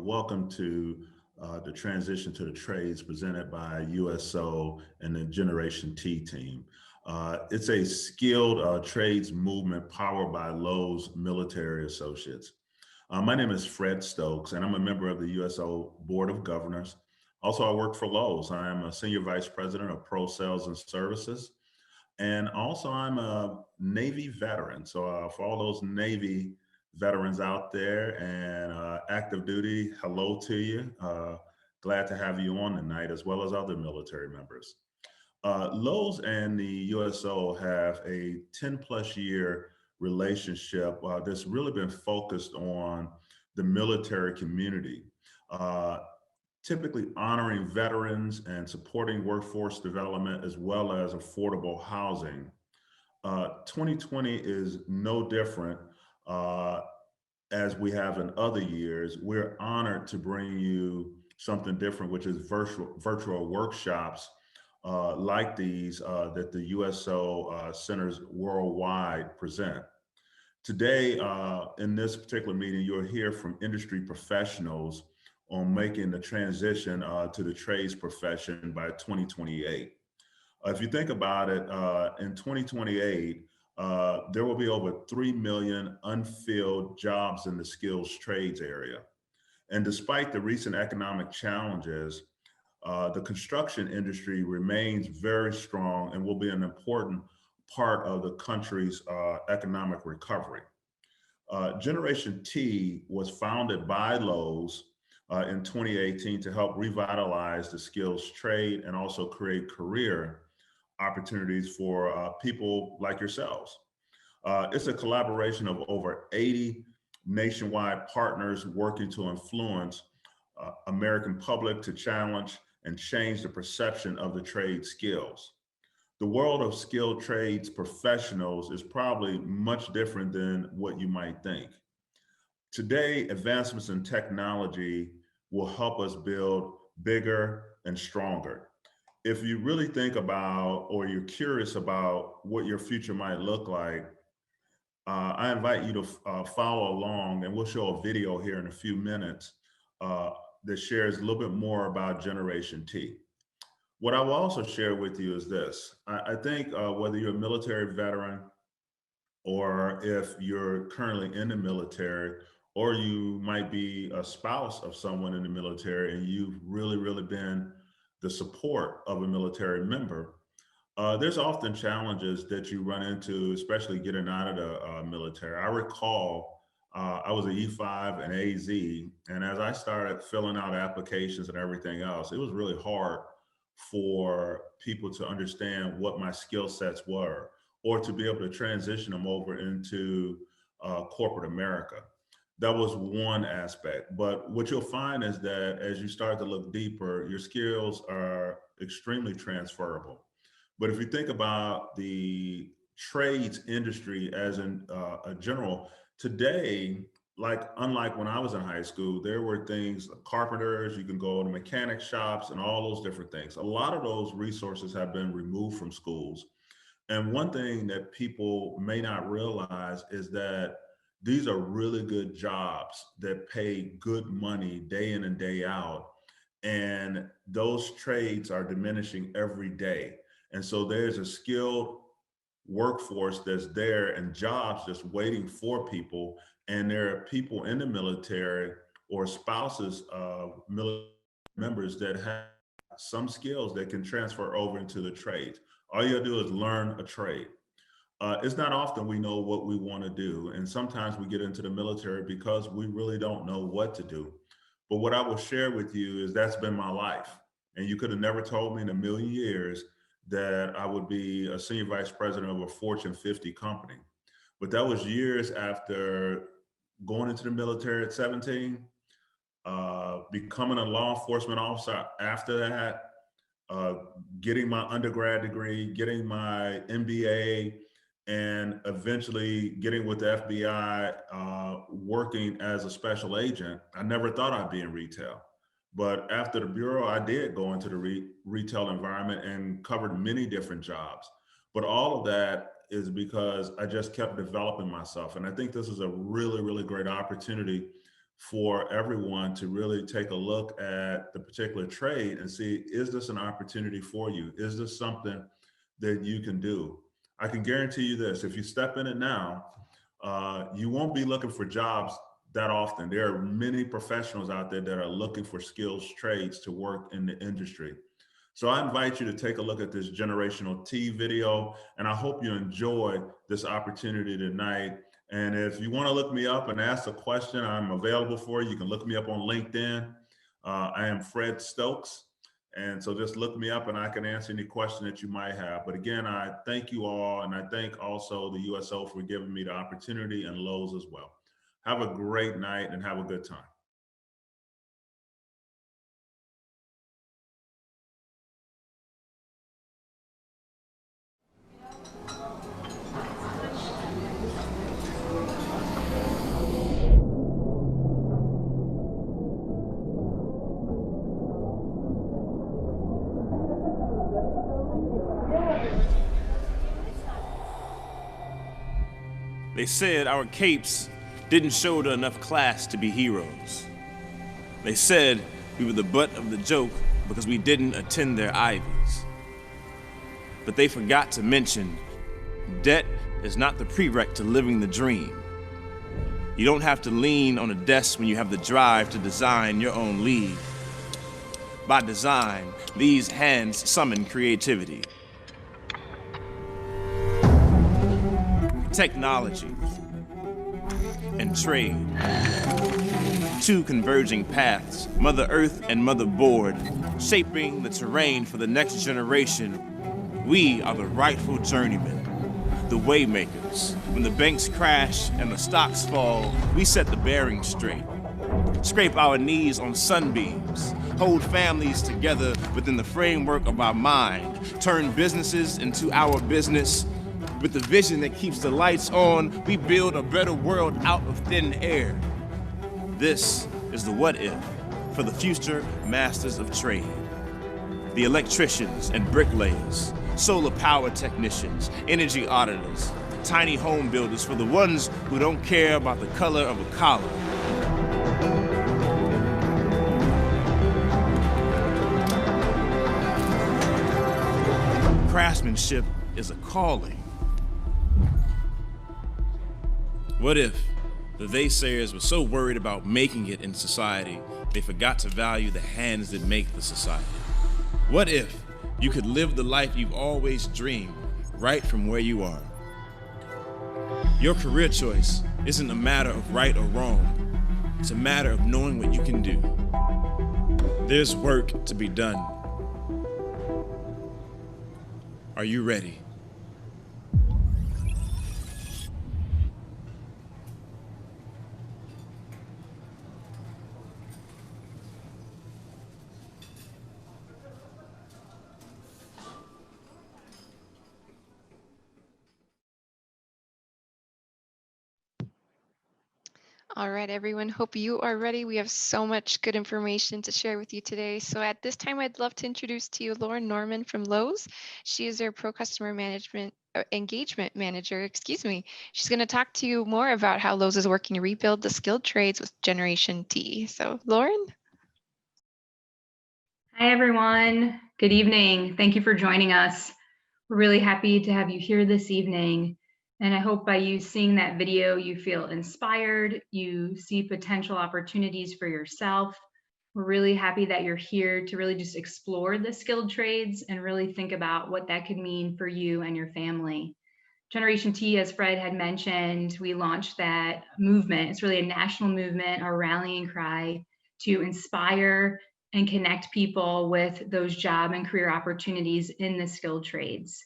welcome to the Transition to the Trades presented by USO and the Generation T team. It's a skilled trades movement powered by Lowe's military associates. My name is Fred Stokes, and I'm a member of the USO Board of Governors. Also, I work for Lowe's. I am a Senior Vice President of Pro Sales and Services. And also, I'm a Navy veteran. So, for all those Navy veterans out there and active duty, hello to you. Glad to have you on tonight, as well as other military members. Lowe's and the USO have a 10 plus year relationship that's really been focused on the military community, uh, typically honoring veterans and supporting workforce development as well as affordable housing. 2020 is no different. Uh, as we have in other years, we're honored to bring you something different, which is virtual workshops like these that the USO centers worldwide present. Today, in this particular meeting, you'll hear from industry professionals on making the transition to the trades profession by 2028. If you think about it, in 2028, there will be over 3 million unfilled jobs in the skills trades area. And despite the recent economic challenges, the construction industry remains very strong and will be an important part of the country's economic recovery. Generation T was founded by Lowe's in 2018 to help revitalize the skills trade and also create career opportunities for people like yourselves. It's a collaboration of over 80 nationwide partners working to influence American public to challenge and change the perception of the trade skills. The world of skilled trades professionals is probably much different than what you might think. Today, advancements in technology will help us build bigger and stronger. If you really think about or you're curious about what your future might look like, I invite you to follow along, and we'll show a video here in a few minutes uh, that shares a little bit more about Generation T. What I will also share with you is this. I think whether you're a military veteran or if you're currently in the military, or you might be a spouse of someone in the military and you've really been the support of a military member, there's often challenges that you run into, especially getting out of the military. I recall I was an E5 and AZ, and as I started filling out applications and everything else, it was really hard for people to understand what my skill sets were or to be able to transition them over into corporate America. That was one aspect. But what you'll find is that as you start to look deeper, your skills are extremely transferable. But if you think about the trades industry as in a general, today, like unlike when I was in high school, there were things like carpenters, you can go to mechanic shops and all those different things. A lot of those resources have been removed from schools. And one thing that people may not realize is that these are really good jobs that pay good money day in and day out. And those trades are diminishing every day. And so there's a skilled workforce that's there and jobs just waiting for people. And there are people in the military or spouses of military members that have some skills that can transfer over into the trades. All you gotta do is learn a trade. It's not often we know what we want to do. And sometimes we get into the military because we really don't know what to do. But what I will share with you is that's been my life. And you could have never told me in a million years that I would be a senior vice president of a Fortune 50 company. But that was years after going into the military at 17, becoming a law enforcement officer after that, uh, getting my undergrad degree, getting my MBA, and eventually getting with the FBI, working as a special agent. I never thought I'd be in retail. But after the Bureau, I did go into the retail environment and covered many different jobs. But all of that is because I just kept developing myself. And I think this is a really great opportunity for everyone to really take a look at the particular trade and see, is this an opportunity for you? Is this something that you can do? I can guarantee you this, if you step in it now, you won't be looking for jobs that often. There are many professionals out there that are looking for skills trades to work in the industry. So I invite you to take a look at this Generational T video, and I hope you enjoy this opportunity tonight. And if you want to look me up and ask a question, I'm available for you. You can look me up on LinkedIn. I am Fred Stokes. And so just look me up and I can answer any question that you might have. But again, I thank you all. And I thank also the USO for giving me the opportunity, and Lowe's as well. Have a great night and have a good time. They said our capes didn't show to enough class to be heroes. They said we were the butt of the joke because we didn't attend their Ivies. But they forgot to mention, debt is not the prereq to living the dream. You don't have to lean on a desk when you have the drive to design your own league. By design, these hands summon creativity. Technology and trade, two converging paths, Mother Earth and Mother Board, shaping the terrain for the next generation. We are the rightful journeymen, the waymakers. When the banks crash and the stocks fall, we set the bearings straight, scrape our knees on sunbeams, hold families together within the framework of our mind, turn businesses into our business. With the vision that keeps the lights on, we build a better world out of thin air. This is the what if for the future masters of trade. The electricians and bricklayers, solar power technicians, energy auditors, tiny home builders for the ones who don't care about the color of a collar. Craftsmanship is a calling. What if the naysayers were so worried about making it in society, they forgot to value the hands that make the society? What if you could live the life you've always dreamed right from where you are? Your career choice isn't a matter of right or wrong. It's a matter of knowing what you can do. There's work to be done. Are you ready? All right, everyone, hope you are ready. We have so much good information to share with you today. So at this time, I'd love to introduce to you Lauren Norman from Lowe's. She is our Pro Customer Management Engagement Manager, excuse me. She's going to talk to you more about how Lowe's is working to rebuild the skilled trades with Generation T. So Lauren? Hi, everyone. Good evening. Thank you for joining us. We're really happy to have you here this evening. And I hope by you seeing that video, you feel inspired, you see potential opportunities for yourself. We're really happy that you're here to really just explore the skilled trades and really think about what that could mean for you and your family. Generation T, as Fred had mentioned, we launched that movement. It's really a national movement, our rallying cry to inspire and connect people with those job and career opportunities in the skilled trades.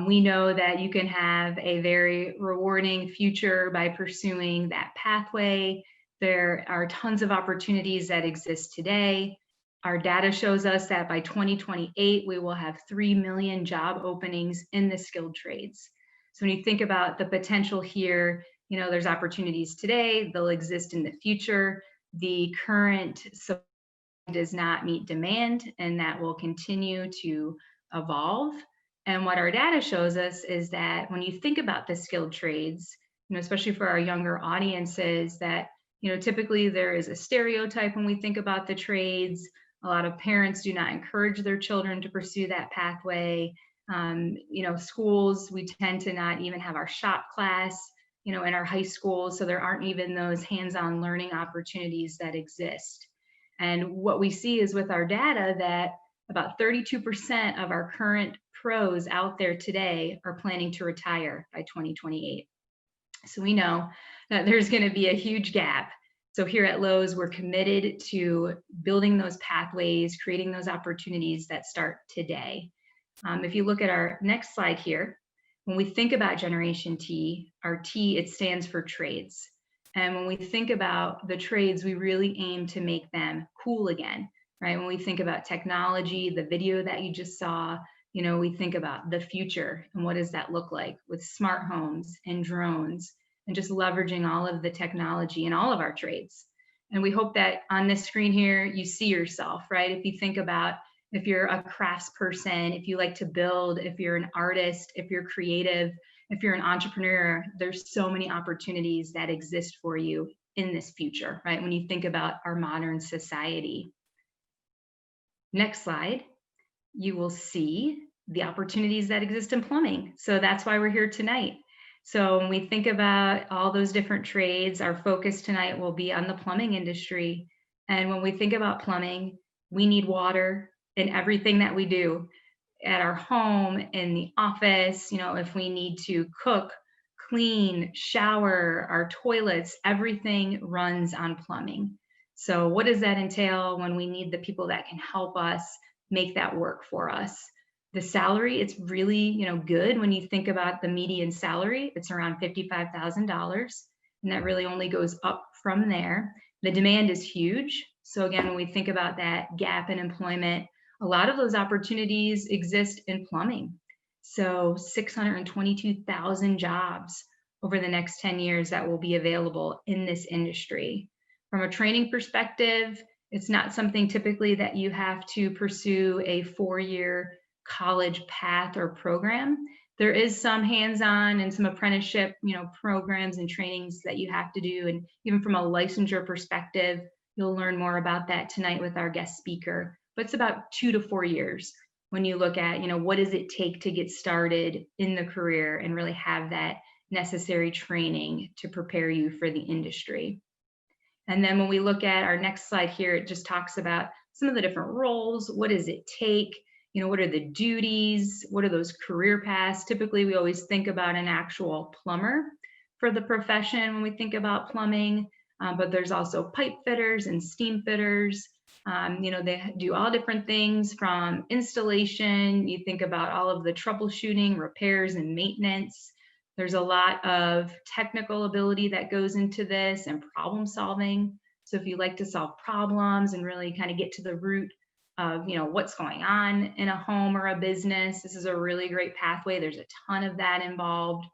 We know that you can have a very rewarding future by pursuing that pathway. There are tons of opportunities that exist today. Our data shows us that by 2028, we will have 3 million job openings in the skilled trades. So when you think about the potential here, you know, there's opportunities today, they'll exist in the future. The current supply does not meet demand, and that will continue to evolve. And what our data shows us is that when you think about the skilled trades, you know, especially for our younger audiences, that Typically there is a stereotype when we think about the trades. A lot of parents do not encourage their children to pursue that pathway. Schools, we tend to not even have our shop class, in our high schools. So there aren't even those hands-on learning opportunities that exist. And what we see is with our data that about 32% of our current pros out there today are planning to retire by 2028. So we know that there's going to be a huge gap. So here at Lowe's, we're committed to building those pathways, creating those opportunities that start today. If you look at our next slide here, when we think about Generation T, our T, it stands for trades. And when we think about the trades, we really aim to make them cool again, right? When we think about technology, the video that you just saw, we think about the future and what does that look like with smart homes and drones and just leveraging all of the technology in all of our trades. And we hope that on this screen here, you see yourself, right? If you think about if you're a craftsperson, if you like to build, if you're an artist, if you're creative, if you're an entrepreneur, there's so many opportunities that exist for you in this future, right? When you think about our modern society. Next slide, you will see the opportunities that exist in plumbing. So that's why we're here tonight. So when we think about all those different trades, our focus tonight will be on the plumbing industry. And when we think about plumbing, we need water in everything that we do at our home, in the office, if we need to cook, clean, shower, our toilets, everything runs on plumbing. So what does that entail when we need the people that can help us make that work for us? The salary, it's really, good when you think about the median salary. It's around $55,000, and that really only goes up from there. The demand is huge. So again, when we think about that gap in employment, a lot of those opportunities exist in plumbing. So 622,000 jobs over the next 10 years that will be available in this industry. From a training perspective, it's not something typically that you have to pursue a 4-year college path or program. There is some hands-on and some apprenticeship, programs and trainings that you have to do. And even from a licensure perspective, you'll learn more about that tonight with our guest speaker. But it's about 2 to 4 years when you look at, what does it take to get started in the career and really have that necessary training to prepare you for the industry. And then when we look at our next slide here, it just talks about some of the different roles. What does it take? What are the duties? What are those career paths? Typically, we always think about an actual plumber for the profession when we think about plumbing, but there's also pipe fitters and steam fitters. They do all different things from installation. You think about all of the troubleshooting, repairs, and maintenance. There's a lot of technical ability that goes into this and problem solving. So if you like to solve problems and really kind of get to the root of, what's going on in a home or a business, this is a really great pathway. There's a ton of that involved.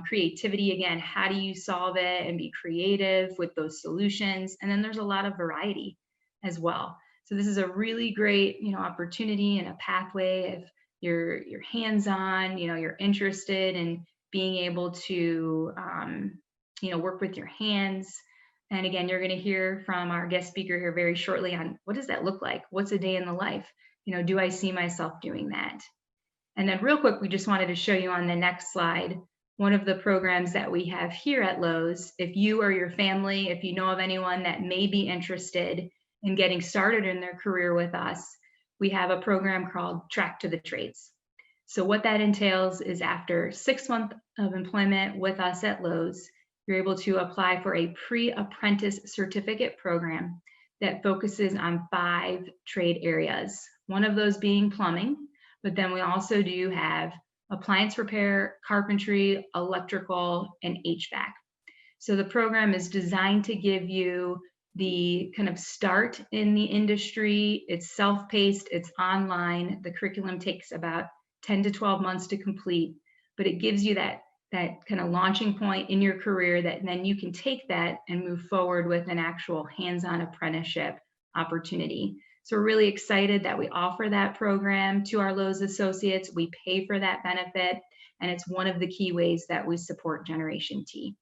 Creativity, again, how do you solve it and be creative with those solutions? And then there's a lot of variety as well. So this is a really great, opportunity and a pathway if you're hands-on, you're interested in being able to, work with your hands. And again, you're going to hear from our guest speaker here very shortly on what does that look like? What's a day in the life? Do I see myself doing that? And then real quick, we just wanted to show you on the next slide, one of the programs that we have here at Lowe's. If you or your family, if you know of anyone that may be interested in getting started in their career with us, we have a program called Track to the Trades. So what that entails is after 6 months of employment with us at Lowe's, you're able to apply for a pre-apprentice certificate program that focuses on 5 trade areas. One of those being plumbing, but then we also do have appliance repair, carpentry, electrical, and HVAC. So the program is designed to give you the kind of start in the industry. It's self-paced, it's online. The curriculum takes about 10 to 12 months to complete, but it gives you that kind of launching point in your career that then you can take that and move forward with an actual hands-on apprenticeship opportunity. So we're really excited that we offer that program to our Lowe's associates. We pay for that benefit, and it's one of the key ways that we support Generation T.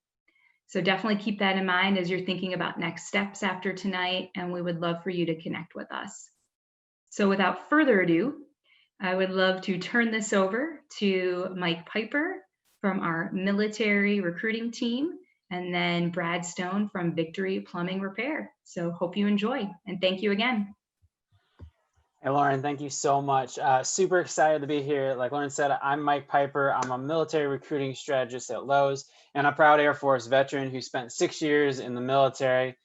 So definitely keep that in mind as you're thinking about next steps after tonight, and we would love for you to connect with us. So without further ado, I would love to turn this over to Mike Piper from our military recruiting team, and then Brad Stone from Victory Plumbing Repair. So hope you enjoy, and thank you again. Hey, Lauren, thank you so much. Super excited to be here. Like Lauren said, I'm Mike Piper. I'm a military recruiting strategist at Lowe's and a proud Air Force veteran who spent 6 years in the military,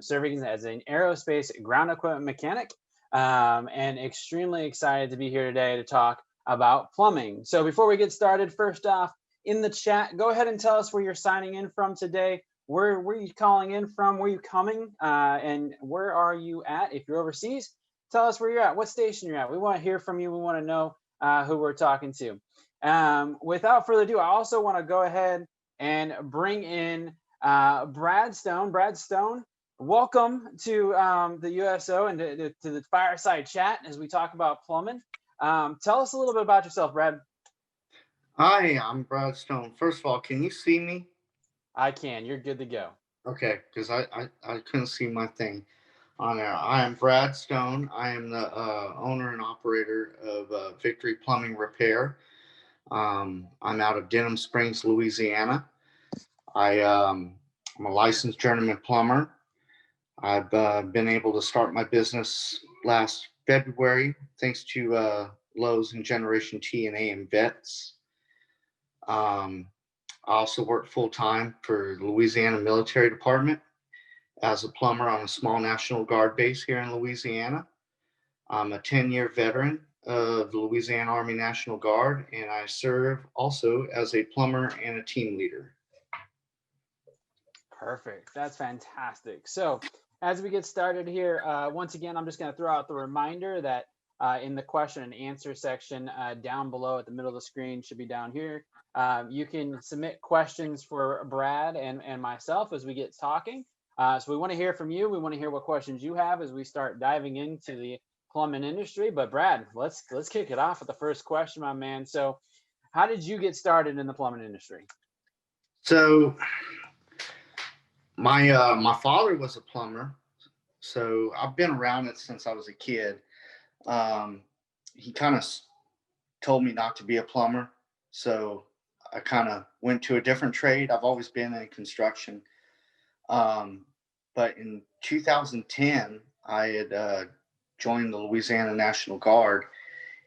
serving as an aerospace ground equipment mechanic, and extremely excited to be here today to talk about plumbing. So before we get started, first off, in the chat, go ahead and tell us where you're signing in from today. Where are you calling in from? Where are you coming? And where are you at? If you're overseas, tell us where you're at, what station you're at. We want to hear from you. We want to know who we're talking to. Without further ado, I also want to go ahead and bring in Brad Stone. Brad Stone, welcome to the USO and to the fireside chat as we talk about plumbing. Tell us a little bit about yourself, Brad. Hi, I'm Brad Stone. First of all, can you see me? I can. You're good to go. Okay, because I couldn't see my thing on there. I am Brad Stone. I am the owner and operator of Victory Plumbing Repair. I'm out of Denham Springs, Louisiana. I'm a licensed journeyman plumber. I've been able to start my business last February thanks to Lowe's and Generation T and A and vets. I also work full-time for the Louisiana Military Department as a plumber on a small National Guard base here in Louisiana. I'm a 10-year veteran of the Louisiana Army National Guard, and I serve also as a plumber and a team leader. Perfect. That's fantastic. So as we get started here, once again, I'm just going to throw out the reminder that in the question and answer section down below at the middle of the screen, should be down here. You can submit questions for Brad and myself as we get talking. So we want to hear from you. We want to hear what questions you have as we start diving into the plumbing industry. But Brad, let's kick it off with the first question, my man. So how did you get started in the plumbing industry? So my father was a plumber, so I've been around it since I was a kid. He kind of told me not to be a plumber, so I kind of went to a different trade. I've always been in construction. But in 2010, I had joined the Louisiana National Guard,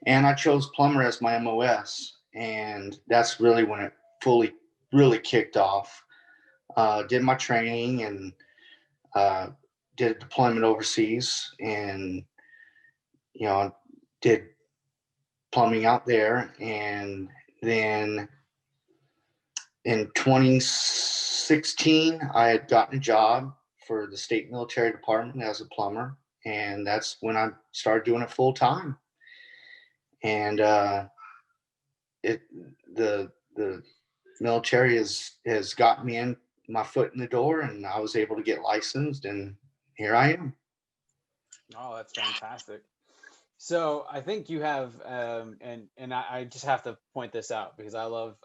and I chose plumber as my MOS. And that's really when it really kicked off. Did my training and did a deployment overseas, and did plumbing out there. And then in 2016, I had gotten a job for the state military department as a plumber, and that's when I started doing it full time. And the military has gotten me in my foot in the door, and I was able to get licensed, and here I am. Oh, that's fantastic. So I think you have, and I just have to point this out because I love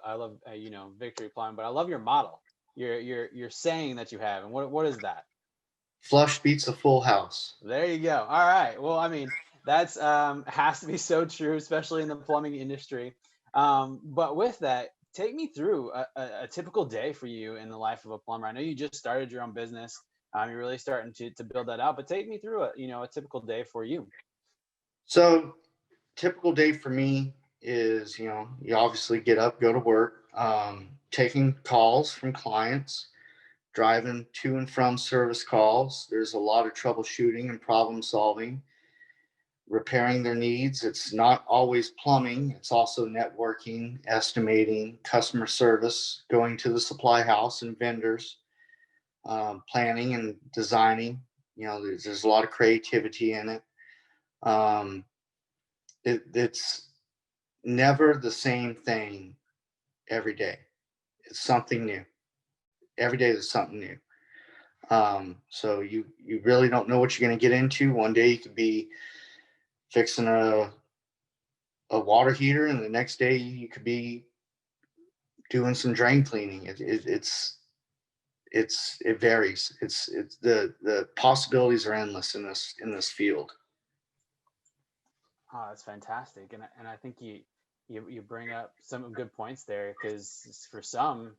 Victory Plumbing, but I love your model. You're saying that you have, and what is that? Flush beats a full house. There you go. All right. Well, I mean, that's has to be so true, especially in the plumbing industry. But with that, take me through a typical day for you in the life of a plumber. I know you just started your own business. You're really starting to build that out, but take me through a typical day for you. So typical day for me is, you obviously get up, go to work, taking calls from clients, driving to and from service calls. There's a lot of troubleshooting and problem solving, repairing their needs. It's not always plumbing. It's also networking, estimating, customer service, going to the supply house and vendors, planning and designing. There's a lot of creativity in it. It's never the same thing every day. It's something new. Every day there's something new. So you really don't know what you're going to get into. One day you could be fixing a water heater, and the next day you could be doing some drain cleaning. it varies. It's the possibilities are endless in this field. Oh, that's fantastic. And I think you bring up some good points there, because for some,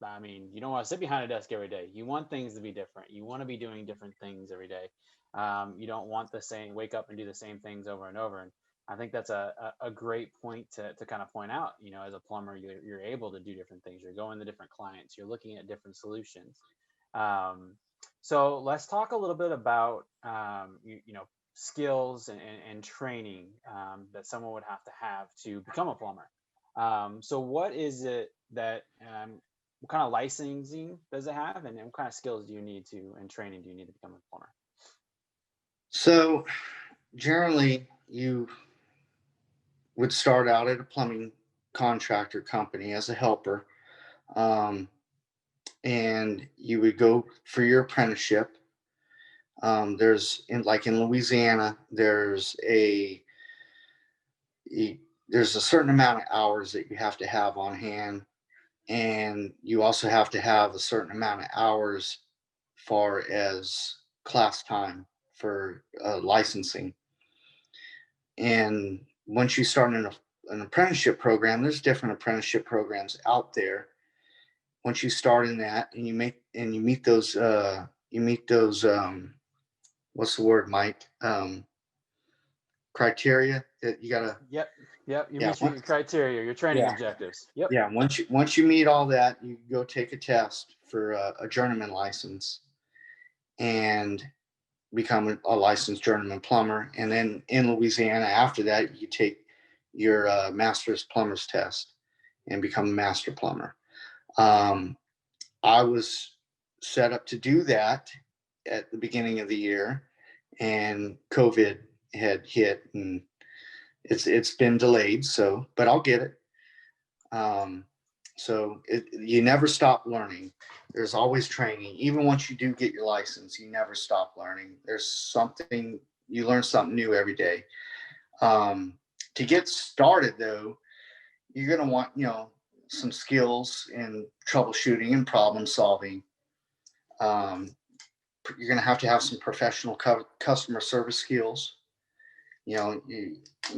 I mean, you don't want to sit behind a desk every day. You want things to be different. You want to be doing different things every day. You don't want the same, wake up and do the same things over and over. And I think that's a great point to kind of point out. You know, as a plumber, you're able to do different things. You're going to different clients. You're looking at different solutions. Um, so let's talk a little bit about, you know, skills and training that someone would have to become a plumber. So what is it that what kind of licensing does it have, and what kind of skills do you need to, and training do you need to become a plumber? So generally, you would start out at a plumbing contractor company as a helper, and you would go for your apprenticeship. There's in Louisiana, there's a certain amount of hours that you have to have on hand, and you also have to have a certain amount of hours far as class time for licensing. And once you start an apprenticeship program, there's different apprenticeship programs out there. Once you start in that, and you meet those what's the word, Mike? Criteria that you gotta. Yep. You Yeah, meet your criteria, your training yeah, objectives. Yep. yeah. Once you meet all that, you go take a test for a journeyman license and become a licensed journeyman plumber. And then in Louisiana, after that, you take your master's plumber's test and become a master plumber. I was set up to do that at the beginning of the year, and COVID had hit, and it's been delayed. So, but I'll get it. You never stop learning. There's always training. Even once you do get your license, you never stop learning. You learn something new every day. To get started though, you're going to want, some skills in troubleshooting and problem solving. You're going to have some professional customer service skills. You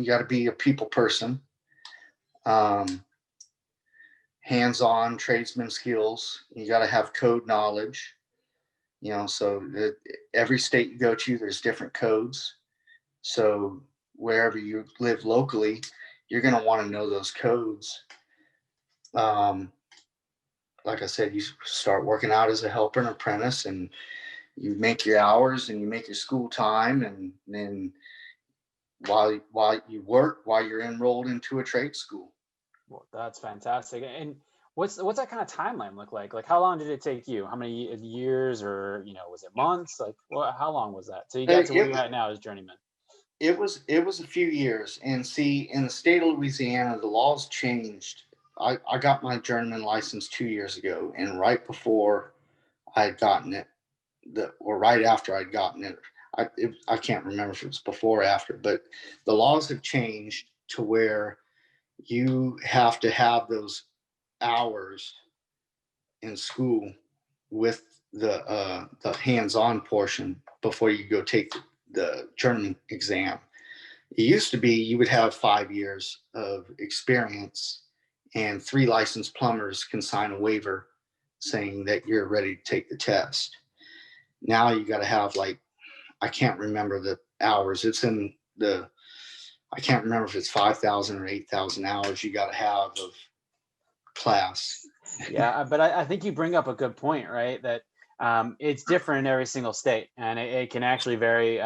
got to be a people person. Hands-on tradesman skills. You got to have code knowledge. So every state you go to, there's different codes. So wherever you live locally, you're going to want to know those codes. Like I said, you start working out as a helper and apprentice, and you make your hours and you make your school time, and then while you're enrolled into a trade school. Well, that's fantastic. And what's that kind of timeline look like? Like, how long did it take you? How many years, or was it months? Like, how long was that? So you got to where you're at now as journeyman. It was a few years. And see, in the state of Louisiana, the laws changed. I got my journeyman license 2 years ago, and right before I had gotten it, or right after I'd gotten it, I can't remember if it was before or after, but the laws have changed to where you have to have those hours in school with the hands-on portion before you go take the journeyman exam. It used to be you would have 5 years of experience, and 3 licensed plumbers can sign a waiver saying that you're ready to take the test. Now you got to have, like, I can't remember the hours. I can't remember if it's 5,000 or 8,000 hours you got to have of class. Yeah, but I think you bring up a good point, right? That it's different in every single state, and it can actually vary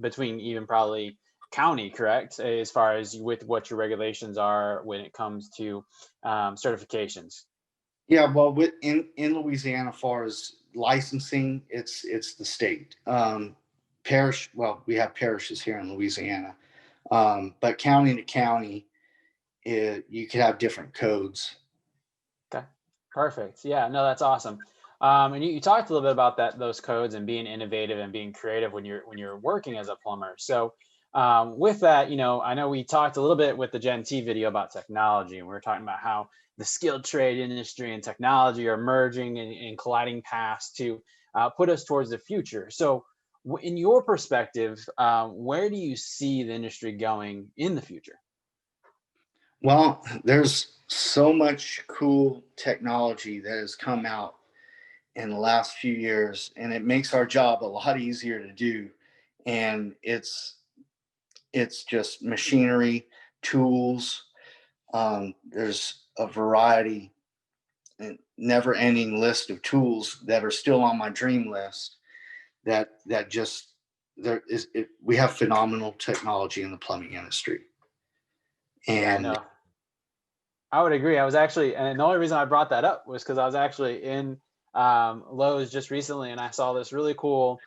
between even probably county, correct? As far as with what your regulations are when it comes to certifications. Yeah, well, in Louisiana, as far as licensing, it's the state. Parish, well, we have parishes here in Louisiana, but county to county, you could have different codes. Okay, perfect. Yeah, no, that's awesome. And you talked a little bit about those codes and being innovative and being creative when you're working as a plumber. So With that, I know we talked a little bit with the Gen T video about technology, and we were talking about how the skilled trade industry and technology are merging and colliding paths to put us towards the future. So in your perspective, where do you see the industry going in the future? Well, there's so much cool technology that has come out in the last few years, and it makes our job a lot easier to do. And it's just machinery, tools. There's a variety, and never-ending list of tools that are still on my dream list. That just there is. We have phenomenal technology in the plumbing industry, Yeah, and no, I would agree. I was actually, and the only reason I brought that up was because I was actually in Lowe's just recently, and I saw this really cool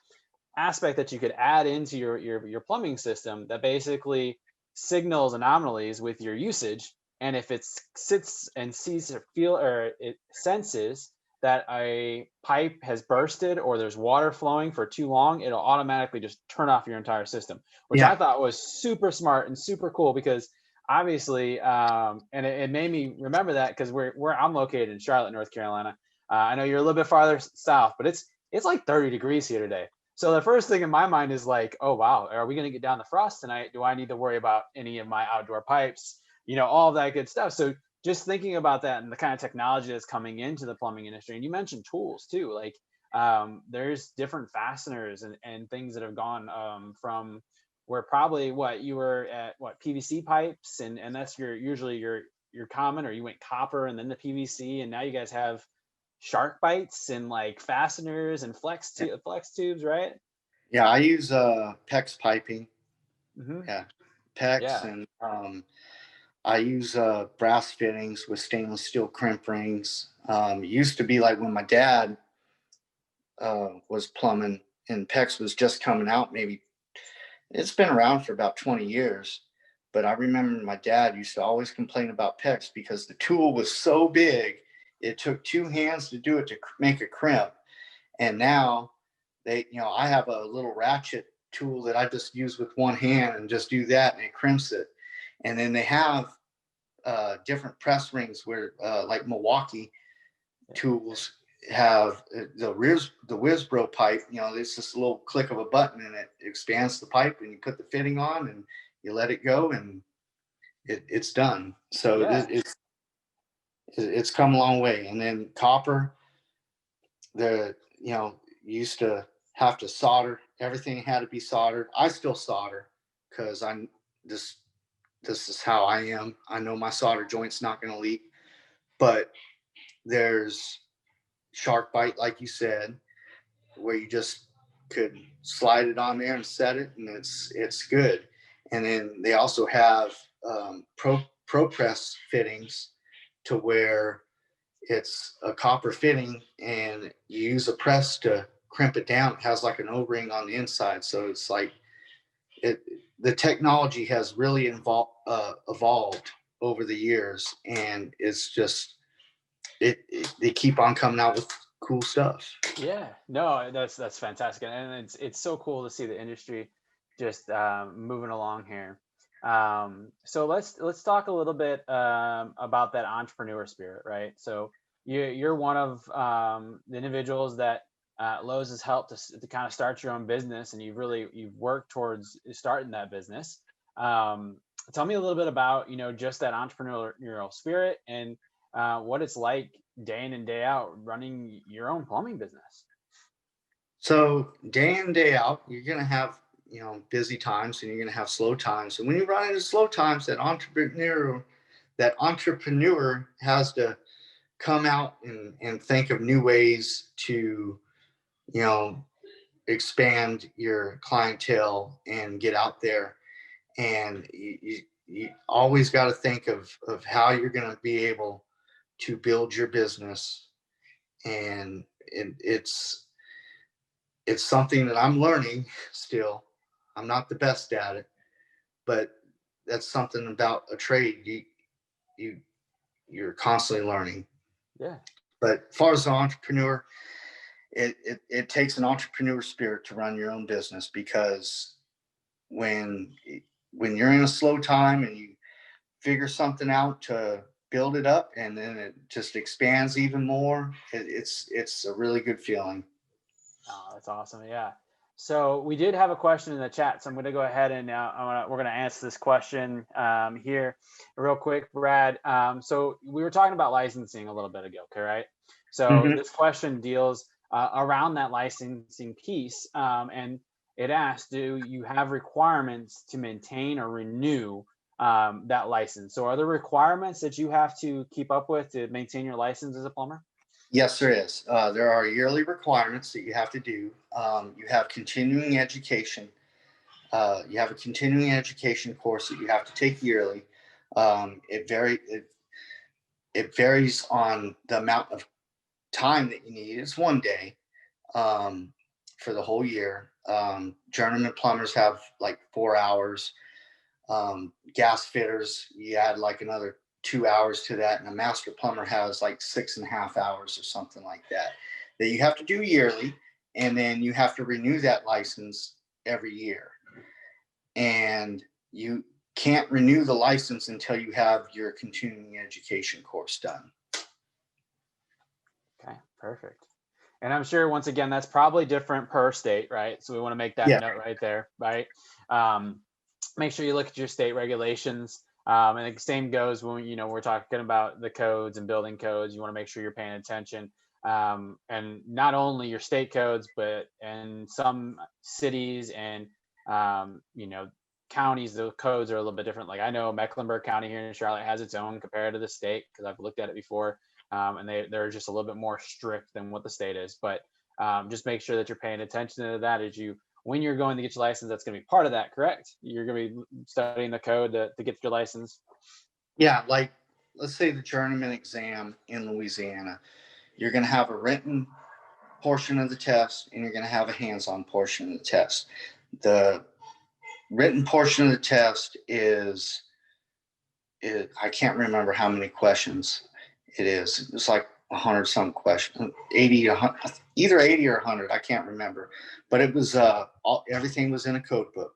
aspect that you could add into your plumbing system that basically signals anomalies with your usage. And if it sits and sees or feel, or it senses that a pipe has bursted or there's water flowing for too long, it'll automatically just turn off your entire system, which I yeah, thought was super smart and super cool because obviously, and it made me remember that because where I'm located in Charlotte, North Carolina. I know you're a little bit farther south, but it's like 30 degrees here today. So the first thing in my mind is like, oh, wow, are we going to get down the frost tonight? Do I need to worry about any of my outdoor pipes? All of that good stuff. So just thinking about that and the kind of technology that's coming into the plumbing industry. And you mentioned tools too, like there's different fasteners and things that have gone from where probably what you were at, what, PVC pipes. And that's usually your common, or you went copper and then the PVC. And now you guys have shark bites and like fasteners and flex tubes, right? yeah. I use PEX piping. Mm-hmm. Yeah, PEX, Yeah. and I use brass fittings with stainless steel crimp rings. It used to be like when my dad was plumbing and PEX was just coming out. Maybe it's been around for about 20 years. But I remember my dad used to always complain about PEX because the tool was so big. It took two hands to do it to make a crimp. And now I have a little ratchet tool that I just use with one hand and just do that and it crimps it. And then they have different press rings where like Milwaukee tools have the Wizbro pipe. It's just a little click of a button and it expands the pipe and you put the fitting on and you let it go and it's done. So Yeah. it's come a long way. And then copper, you used to have to solder. Everything had to be soldered. I still solder because this is how I am. I know my solder joint's not going to leak, but there's shark bite, like you said, where you just could slide it on there and set it, and it's good. And then they also have pro press fittings to where it's a copper fitting, and you use a press to crimp it down. It has like an O-ring on the inside, so it's like the technology has really evolved over the years, and it's just they keep on coming out with cool stuff. Yeah, no, that's fantastic, and it's so cool to see the industry just moving along here. So let's talk a little bit about that entrepreneur spirit, right? So you're one of the individuals that Lowe's has helped to kind of start your own business, and you've worked towards starting that business. Tell me a little bit about just that entrepreneurial spirit and what it's like day in and day out running your own plumbing business. So day in, day out, you're going to have, busy times and you're going to have slow times. And when you run into slow times, that entrepreneur has to come out and think of new ways to, expand your clientele and get out there. And you always got to think of how you're going to be able to build your business. And it's something that I'm learning still. I'm not the best at it, but that's something about a trade you're constantly learning. Yeah. But as far as an entrepreneur, it takes an entrepreneur spirit to run your own business, because when you're in a slow time and you figure something out to build it up, and then it just expands even more, it's a really good feeling. Oh, that's awesome. Yeah. So we did have a question in the chat, so I'm going to go ahead and we're going to answer this question here real quick, Brad. So we were talking about licensing a little bit ago, okay, right? So this question deals around that licensing piece, and it asks, do you have requirements to maintain or renew that license? So are there requirements that you have to keep up with to maintain your license as a plumber? Yes, there is. There are yearly requirements that you have to do. You have continuing education. You have a continuing education course that you have to take yearly. It varies on the amount of time that you need. It's 1 day for the whole year. Journeyman plumbers have like 4 hours. Gas fitters, you add like another 2 hours to that, and a master plumber has like 6.5 hours or something like that you have to do yearly, and then you have to renew that license every year. And you can't renew the license until you have your continuing education course done. Okay, perfect. And I'm sure, once again, that's probably different per state, right? So we want to make that note right there, right? Make sure you look at your state regulations. And the same goes when, we're talking about the codes and building codes. You want to make sure you're paying attention. And not only your state codes, but in some cities and, counties, the codes are a little bit different. Like I know Mecklenburg County here in Charlotte has its own compared to the state, because I've looked at it before. And they're just a little bit more strict than what the state is. But just make sure that you're paying attention to that when you're going to get your license. That's going to be part of that, correct? You're going to be studying the code to get your license. Yeah, like let's say the journeyman exam in Louisiana, you're going to have a written portion of the test, and you're going to have a hands-on portion of the test. The written portion of the test is I can't remember how many questions it is. It's like 100 some questions, 80, 100, either 80 or 100. I can't remember, but it was everything was in a code book.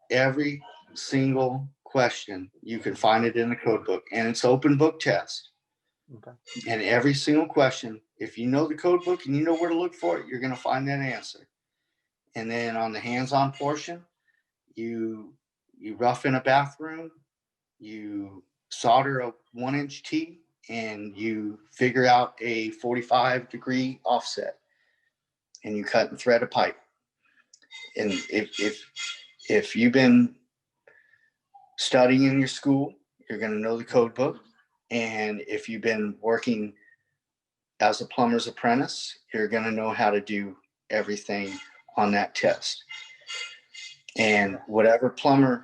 Every single question, you can find it in the code book, and it's open book test. Okay. And every single question, if you know the code book and you know where to look for it, you're going to find that answer. And then on the hands-on portion, you rough in a bathroom, you solder a 1-inch T, and you figure out a 45-degree offset, and you cut and thread a pipe. And if you've been studying in your school, you're going to know the code book. And if you've been working as a plumber's apprentice, you're going to know how to do everything on that test. And whatever plumbing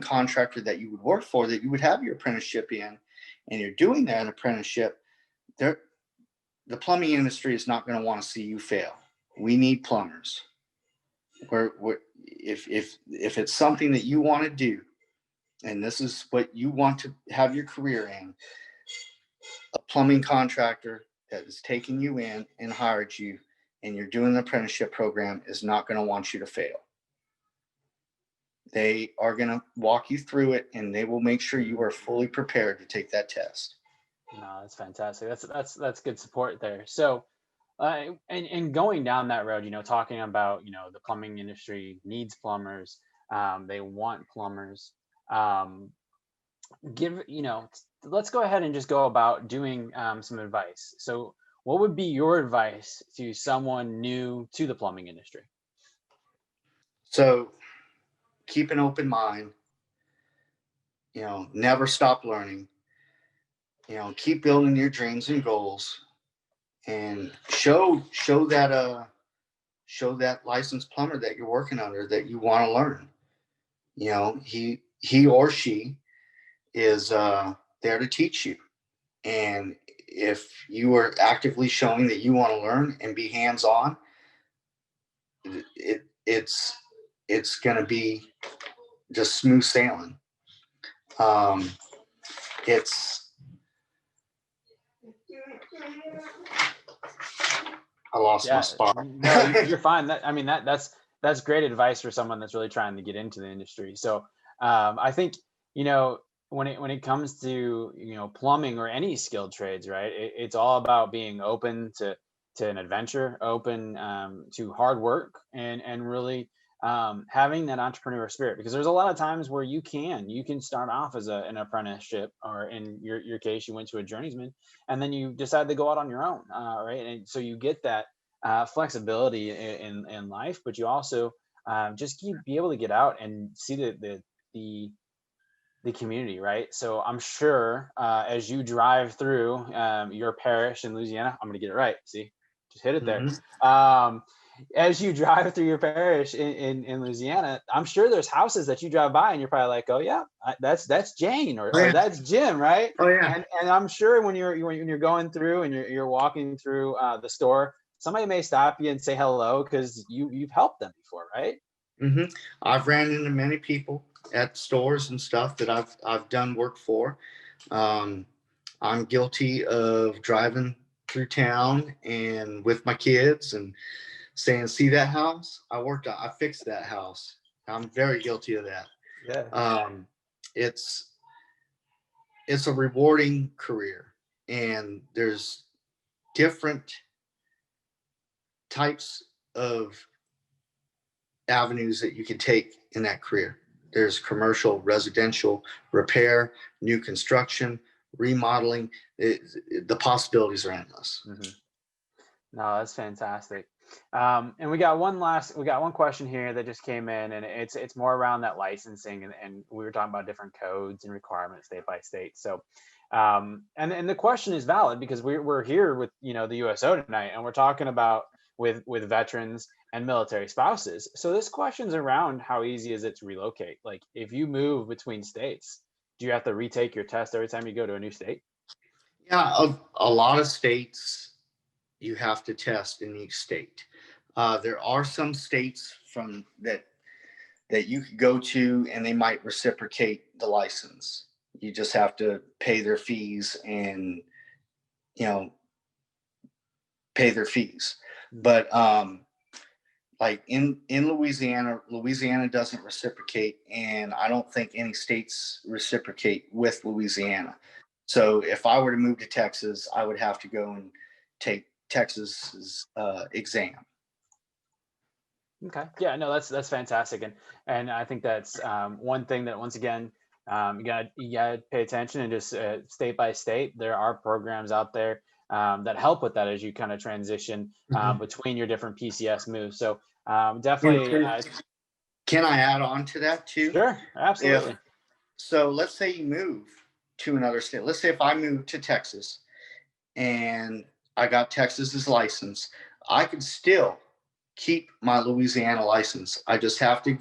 contractor that you would work for, that you would have your apprenticeship in, and you're doing that apprenticeship, the plumbing industry is not going to want to see you fail. We need plumbers. If it's something that you want to do, and this is what you want to have your career in, a plumbing contractor that is taking you in and hired you, and you're doing the apprenticeship program, is not going to want you to fail. They are going to walk you through it, and they will make sure you are fully prepared to take that test. No, that's fantastic. That's good support there. So, and going down that road, talking about, the plumbing industry needs plumbers. They want plumbers. Let's go ahead and just go about doing some advice. So what would be your advice to someone new to the plumbing industry? So keep an open mind, never stop learning, keep building your dreams and goals, and show that licensed plumber that you're working under that you want to learn. He or she is there to teach you. And if you are actively showing that you want to learn and be hands-on, it's going to be just smooth sailing. I lost my spot. No, you're fine. That's that's great advice for someone that's really trying to get into the industry. So I think, when it comes to, plumbing or any skilled trades, right? It's all about being open to an adventure, open to hard work, and really having that entrepreneur spirit, because there's a lot of times where you can start off as an apprenticeship, or in your case, you went to a journeyman, and then you decide to go out on your own, right? And so you get that flexibility in life, but you also just be able to get out and see the community, right? So I'm sure as you drive through your parish in Louisiana, I'm going to get it right. See, just hit it there. As you drive through your parish in Louisiana, I'm sure there's houses that you drive by and you're probably like, oh yeah, that's Jane, or that's Jim, right? Oh yeah. And I'm sure when you're going through and you're walking through the store, somebody may stop you and say hello because you've helped them before, right? I've ran into many people at stores and stuff that I've done work for. I'm guilty of driving through town and with my kids and saying, "See that house? I fixed that house." I'm very guilty of that. Yeah. It's a rewarding career, and there's different types of avenues that you can take in that career. There's commercial, residential, repair, new construction, remodeling. The possibilities are endless. No, that's fantastic. And we got one question here that just came in, and it's more around that licensing, and we were talking about different codes and requirements state by state. So, and the question is valid because we're here with the USO tonight, and we're talking about with veterans and military spouses. So this question's around how easy is it to relocate? Like, if you move between states, do you have to retake your test every time you go to a new state? Yeah, a lot of states you have to test in each state. There are some states from that you could go to and they might reciprocate the license. You just have to pay their fees and pay their fees. But like in Louisiana doesn't reciprocate, and I don't think any states reciprocate with Louisiana. So if I were to move to Texas, I would have to go and take Texas's exam. Okay. Yeah, no, that's fantastic. And I think that's one thing that, once again, you gotta pay attention, and just state by state, there are programs out there that help with that as you kind of transition between your different PCS moves. So definitely. Can I add on to that too? Sure, absolutely. So let's say you move to another state. Let's say if I moved to Texas and I got Texas's license, I could still keep my Louisiana license. I just have to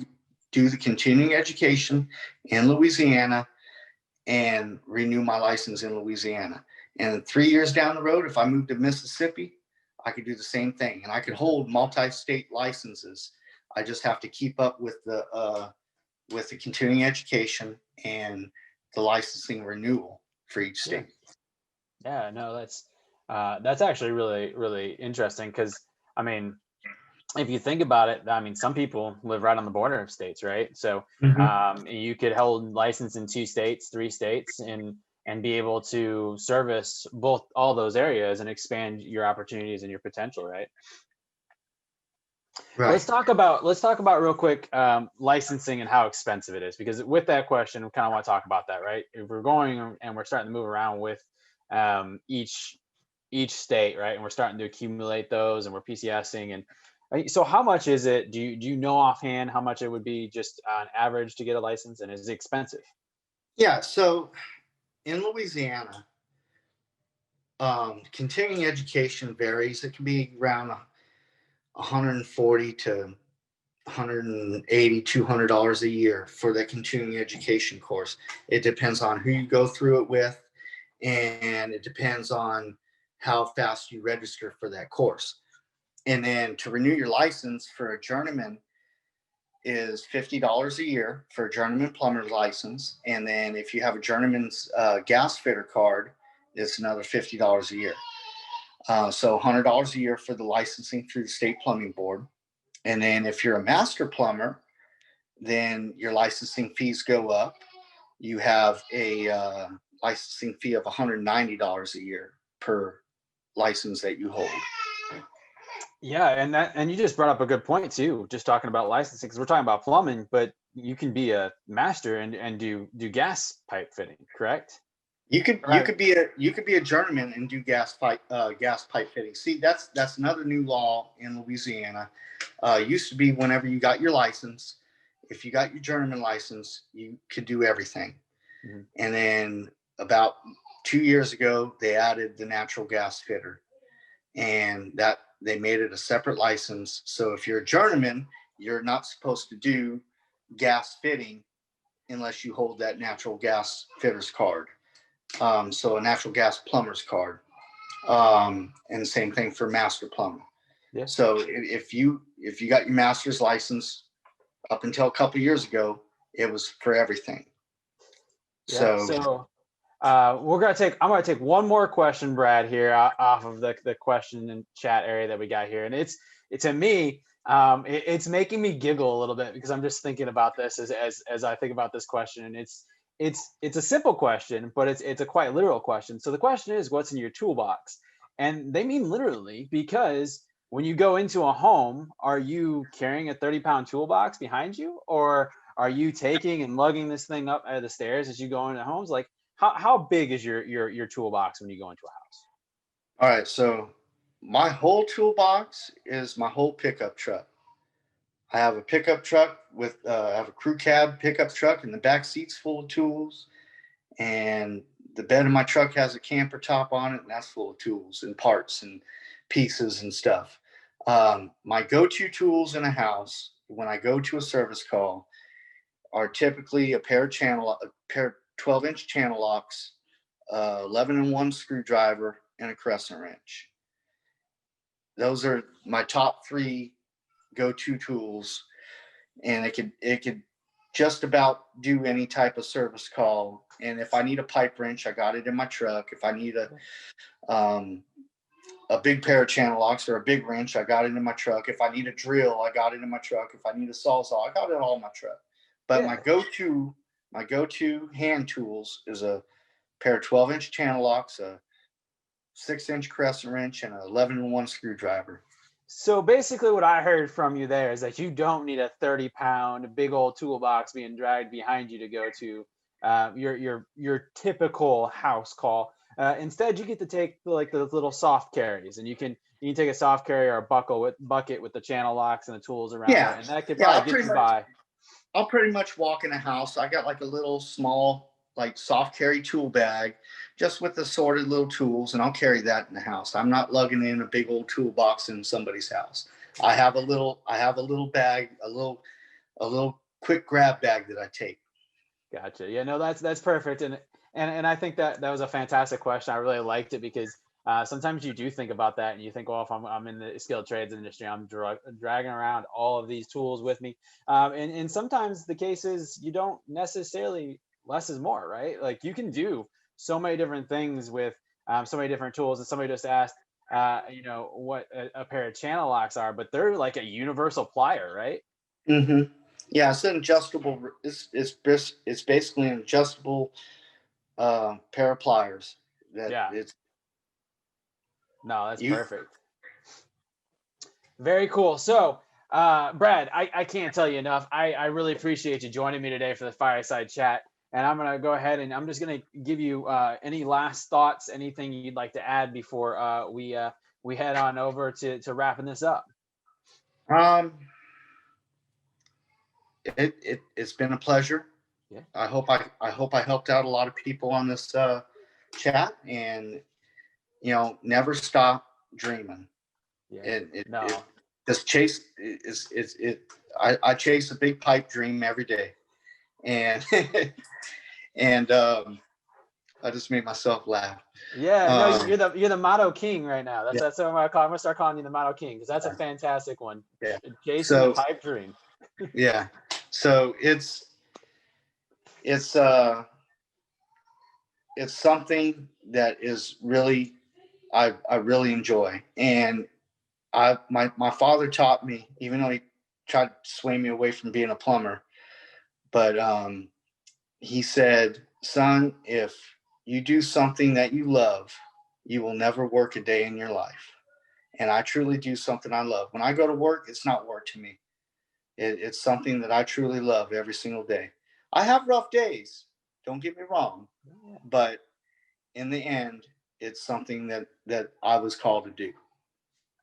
do the continuing education in Louisiana and renew my license in Louisiana. And 3 years down the road, if I moved to Mississippi, I could do the same thing, and I could hold multi-state licenses. I just have to keep up with the continuing education and the licensing renewal for each state. Yeah, no, that's actually really, really interesting, because I mean, if you think about it, I mean, some people live right on the border of states, right? So you could hold license in 2 states, 3 states, and be able to service all those areas and expand your opportunities and your potential, right? Right. Let's talk about real quick licensing and how expensive it is, because with that question, we kind of want to talk about that, right? If we're going and we're starting to move around with each state, right, and we're starting to accumulate those, and we're PCSing, and so how much is it? Do you know offhand how much it would be just on average to get a license, and is it expensive? Yeah. So in Louisiana, continuing education varies. It can be around $140 to $180, $200 a year for that continuing education course. It depends on who you go through it with, and it depends on how fast you register for that course. And then to renew your license for a journeyman is $50 a year for a journeyman plumber license. And then if you have a journeyman's gas fitter card, it's another $50 a year. So $100 a year for the licensing through the state plumbing board. And then if you're a master plumber, then your licensing fees go up. You have a licensing fee of $190 a year per license that you hold. Yeah, and you just brought up a good point too, just talking about licensing, because we're talking about plumbing, but you can be a master and do gas pipe fitting, correct? You could Right. you could be a journeyman and do gas pipe fitting. See, that's another new law in Louisiana. Used to be whenever you got your license, if you got your journeyman license, you could do everything. Mm-hmm. And then about 2 years ago, they added the natural gas fitter, and that they made it a separate license. So if you're a journeyman, you're not supposed to do gas fitting unless you hold that natural gas fitter's card. So a natural gas plumber's card. And the same thing for master plumber. Yeah. So if you got your master's license up until a couple of years ago, it was for everything. Yeah. So I'm gonna take one more question, Brad, here off of the question and chat area that we got here, and it's to me, it's making me giggle a little bit because I'm just thinking about this as I think about this question, and it's a simple question, but it's a quite literal question. So the question is, what's in your toolbox? And they mean literally, because when you go into a home, are you carrying a 30-pound toolbox behind you, or are you taking and lugging this thing up the stairs as you go into homes? Like, how big is your toolbox when you go into a house? All right, so my whole toolbox is my whole pickup truck. I have a pickup truck with I have a crew cab pickup truck, and the back seat's full of tools, and the bed of my truck has a camper top on it, and that's full of tools and parts and pieces and stuff. My go-to tools in a house when I go to a service call are typically a pair of 12-inch channel locks, 11-in-1 screwdriver, and a crescent wrench. Those are my top 3 go-to tools, and it could just about do any type of service call. And if I need a pipe wrench, I got it in my truck. If I need a big pair of channel locks or a big wrench, I got it in my truck. If I need a drill, I got it in my truck. If I need a sawzall, I got it all in my truck. But Yeah. my go-to hand tools is a pair of 12-inch channel locks, a 6-inch crescent wrench, and an 11-in-1 screwdriver. So basically what I heard from you there is that you don't need a 30-pound big old toolbox being dragged behind you to go to your typical house call. Instead, you get to take like the little soft carries, and you can take a soft carry or a bucket with the channel locks and the tools around it, and that could probably get you by. I'll pretty much walk in a house. I got like a little small, like soft carry tool bag, just with assorted little tools, and I'll carry that in the house. I'm not lugging in a big old toolbox in somebody's house. I have a little bag, a little quick grab bag that I take. Gotcha. Yeah, no, that's perfect. And I think that was a fantastic question. I really liked it because sometimes you do think about that and you think, well, if I'm in the skilled trades industry, I'm dragging around all of these tools with me. And sometimes the case is you don't necessarily, less is more, right? Like you can do so many different things with so many different tools. And somebody just asked, what a pair of channel locks are, but they're like a universal plier, right? Mm-hmm. Yeah, it's an adjustable. It's basically an adjustable pair of pliers. No, that's perfect. Very cool. So, Brad, I can't tell you enough. I really appreciate you joining me today for the fireside chat. And I'm going to go ahead and I'm just going to give you any last thoughts, anything you'd like to add before we head on over to wrapping this up. It's been a pleasure. Yeah. I hope I helped out a lot of people on this chat, and never stop dreaming. Yeah. Just chase I chase a big pipe dream every day, and and I just made myself laugh. Yeah, no, you're the motto king right now. That's what I'm gonna start calling you, the motto king, because that's a fantastic one. Yeah. Jason, the pipe dream. Yeah. So it's something that is really I really enjoy, and my father taught me, even though he tried to sway me away from being a plumber. But he said, son, if you do something that you love, you will never work a day in your life. And I truly do something I love. When I go to work, it's not work to me. It's something that I truly love every single day. I have rough days, don't get me wrong, but in the end, it's something that I was called to do.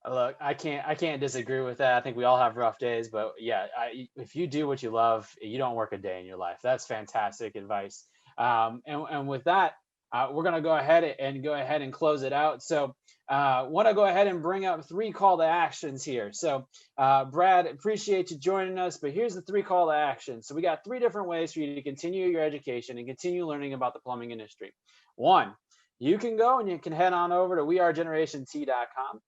Look, I can't disagree with that. I think we all have rough days, but yeah, if you do what you love, you don't work a day in your life. That's fantastic advice. And with that, we're gonna go ahead and close it out. So, want to go ahead and bring up 3 call to actions here. So, Brad, appreciate you joining us, but here's the 3 call to actions. So we got 3 different ways for you to continue your education and continue learning about the plumbing industry. 1, you can go and you can head on over to wearegenerationt.com.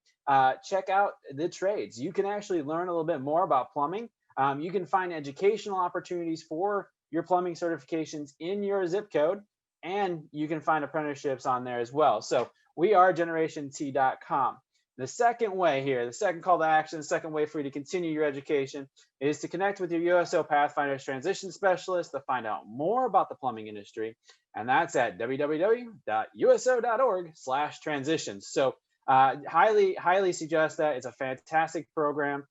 Check out the trades. You can actually learn a little bit more about plumbing. You can find educational opportunities for your plumbing certifications in your zip code, and you can find apprenticeships on there as well. So wearegenerationt.com. The second way here, the second call to action, the second way for you to continue your education is to connect with your USO Pathfinders Transition Specialist to find out more about the plumbing industry. And that's at www.uso.org/transitions. So highly suggest that. It's a fantastic program.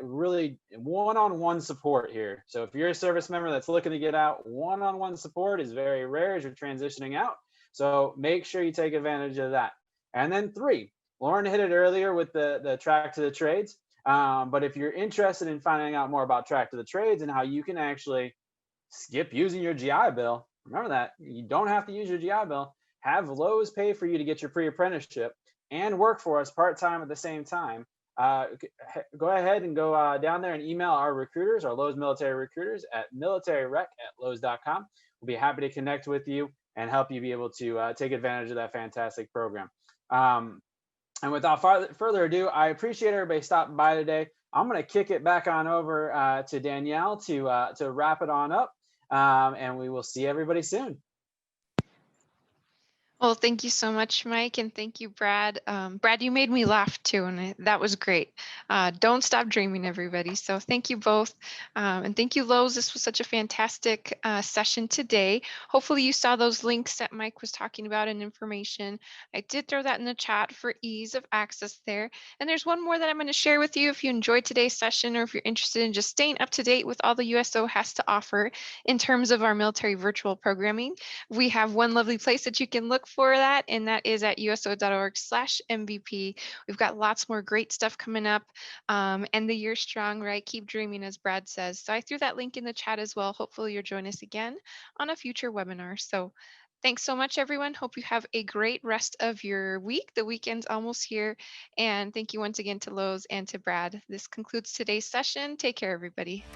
Really one-on-one support here. So if you're a service member that's looking to get out, one-on-one support is very rare as you're transitioning out. So make sure you take advantage of that. And then 3, Lauren hit it earlier with the track to the trades. But if you're interested in finding out more about track to the trades and how you can actually skip using your GI Bill, remember that you don't have to use your GI Bill. Have Lowe's pay for you to get your pre-apprenticeship and work for us part-time at the same time. Go ahead and go down there and email our recruiters, our Lowe's military recruiters at militaryrec@lowes.com. We'll be happy to connect with you and help you be able to take advantage of that fantastic program. And without further ado, I appreciate everybody stopping by today. I'm going to kick it back on over to Danielle to wrap it on up, and we will see everybody soon. Well, thank you so much, Mike, and thank you, Brad. Brad, you made me laugh too, and that was great. Don't stop dreaming, everybody. So thank you both, and thank you, Lowe's. This was such a fantastic session today. Hopefully you saw those links that Mike was talking about and information. I did throw that in the chat for ease of access there. And there's one more that I'm going to share with you if you enjoyed today's session or if you're interested in just staying up to date with all the USO has to offer in terms of our military virtual programming. We have one lovely place that you can look for that, and that is at uso.org/MVP. We've got lots more great stuff coming up, and the year's strong, right? Keep dreaming, as Brad says. So I threw that link in the chat as well. Hopefully you'll join us again on a future webinar. So thanks so much, everyone. Hope you have a great rest of your week. The weekend's almost here. And thank you once again to Lowe's and to Brad. This concludes today's session. Take care, everybody.